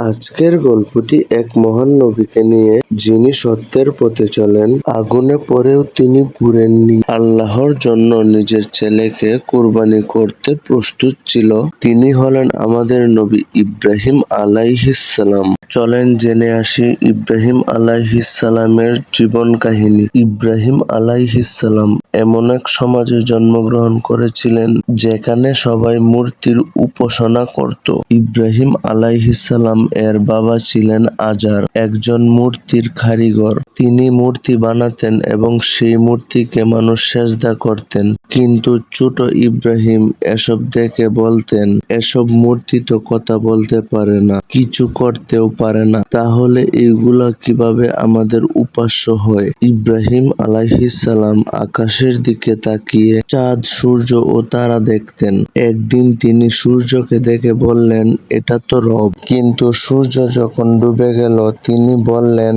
আজকের গল্পটি এক মহান নবীকে নিয়ে, যিনি সত্যের পথে চলেন, আগুনে পড়েও তিনি পুড়েননি। আল্লাহর জন্য নিজের ছেলেকে কুরবানি করতে প্রস্তুত ছিল। তিনি হলেন আমাদের নবী ইব্রাহিম আলাইহিসসালাম। চলেন জেনে আসি ইব্রাহিম আলাইহিসসালামের জীবন কাহিনী। ইব্রাহিম আলাইহিসসালাম এমন এক সমাজে জন্মগ্রহণ করেছিলেন যেখানে সবাই মূর্তির উপাসনা করত। ইব্রাহিম আলাইহিসসালাম এর বাবা ছিলেন আজার, একজন মূর্তির কারিগর। তিনি মূর্তি বানাতেন এবং সেই মূর্তিকে মানুষ সেজদা করতেন। কিন্তু ছোট ইব্রাহিম এসব দেখে বলতেন, এসব মূর্তি তো কথা বলতে পারে না, কিছু করতেও পারে না, তাহলে এগুলা কিভাবে আমাদের উপাস্য হয়? ইব্রাহিম আলাইহিসসালাম আকাশের দিকে তাকিয়ে চাঁদ, সূর্য ও তারা দেখতেন। একদিন তিনি সূর্যকে দেখে বললেন, এটা তো রব। কিন্তু সূর্য যখন ডুবে গেল, তিনি বললেন,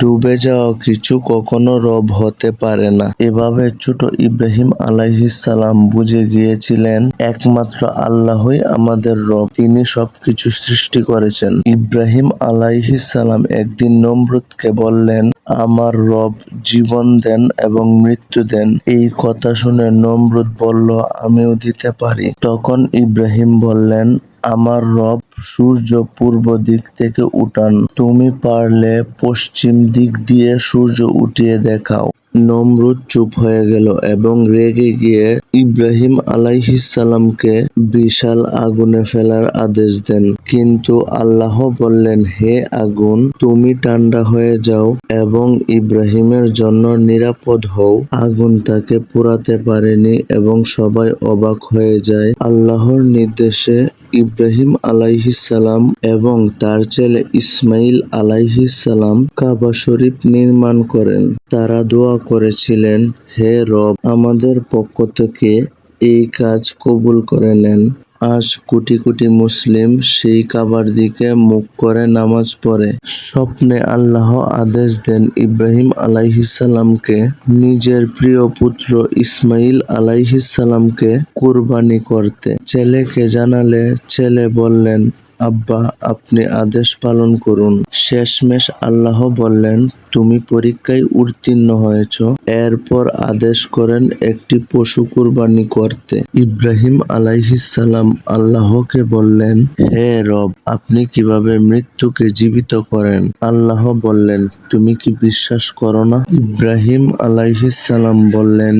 ডুবে যাওয়া কিছু কখনো রব হতে পারে না। এভাবে ছোট ইব্রাহিম আলাইহিসসালাম বুঝে গিয়েছিলেন একমাত্র আল্লাহই আমাদের রব, তিনি সবকিছু সৃষ্টি করেছেন। ইব্রাহিম আলাইহিসসালাম একদিন নমরুদকে বললেন, আমার রব জীবন দেন এবং মৃত্যু দেন। এই কথা শুনে নমরুদ বলল, আমিও দিতে পারি। তখন ইব্রাহিম বললেন, আমার রব সূর্য পূর্ব দিক থেকে উঠান, তুমি পারলে পশ্চিম দিক দিয়ে সূর্য উঠিয়ে দেখাও। নমরুদ চুপ হয়ে গেল এবং রেগে গিয়ে ইব্রাহিম আলাইহিসসালামকে বিশাল আগুনে ফেলার আদেশ দেন। কিন্তু আল্লাহ বললেন, হে আগুন, তুমি ঠান্ডা হয়ে যাও এবং ইব্রাহিমের জন্য নিরাপদ হও। আগুন তাকে পোড়াতে পারেনি এবং সবাই অবাক হয়ে যায়। আল্লাহর নির্দেশে ইব্রাহিম আলাইহিসসালাম এবং তার ছেলে ইসমাইল আলাইহিসসালাম কাবা শরীফ নির্মাণ করেন। তারা দোয়া করেছিলেন, হে রব, আমাদের পক্ষ থেকে এই কাজ কবুল করে নেন। আজ কোটি কোটি মুসলিম সেই কাবার দিকে মুখ করে নামাজ পড়ে। স্বপ্নে আল্লাহ আদেশ দেন ইব্রাহিম আলাইহিসসালামকে নিজের প্রিয় পুত্র ইসমাইল আলাইহিসসালামকে কুরবানি করতে। ছেলেকে জানালে ছেলে বললেন, আব্বা, আপনি আদেশ পালন করুন। শেষমেশ আল্লাহ বললেন, তুমি পরীক্ষায় উত্তীর্ণ হয়েছ। এরপর আদেশ করেন একটি পশু কুরবানি করতে। ইব্রাহিম আলাইহিসসালাম আল্লাহকে বললেন, হে রব, আপনি কিভাবে মৃত্যুকে জীবিত করেন? আল্লাহ বললেন, তুমি কি বিশ্বাস করো না? ইব্রাহিম আলাইহিসসালাম বললেন,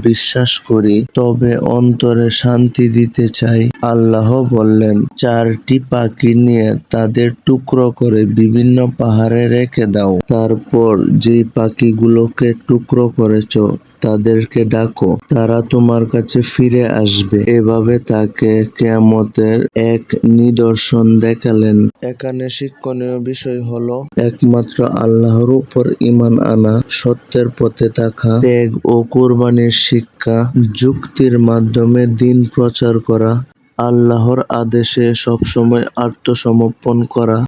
বিশ্বাস করি, তবে অন্তরে শান্তি দিতে চাই। আল্লাহ বললেন, 4টি পাখি নিয়ে তাদের টুকরো করে বিভিন্ন পাহাড়ে রেখে দাও। তারপর যেই পাখিগুলোকে টুকরো করেছ তাদেরকে ডাকো, তারা তোমার কাছে ফিরে আসবে। এভাবে তাকে কিয়ামতের এক নিদর্শন দেখালেন। এখানে শিক্ষণীয় বিষয় হলো, একমাত্র আল্লাহর উপর ঈমান আনা, সত্যের পথে থাকা, ত্যাগ ও কুরবানির শিক্ষা, যুক্তির মাধ্যমে দ্বীন প্রচার করা, আল্লাহর আদেশে সবসময় আত্মসমর্পণ করা।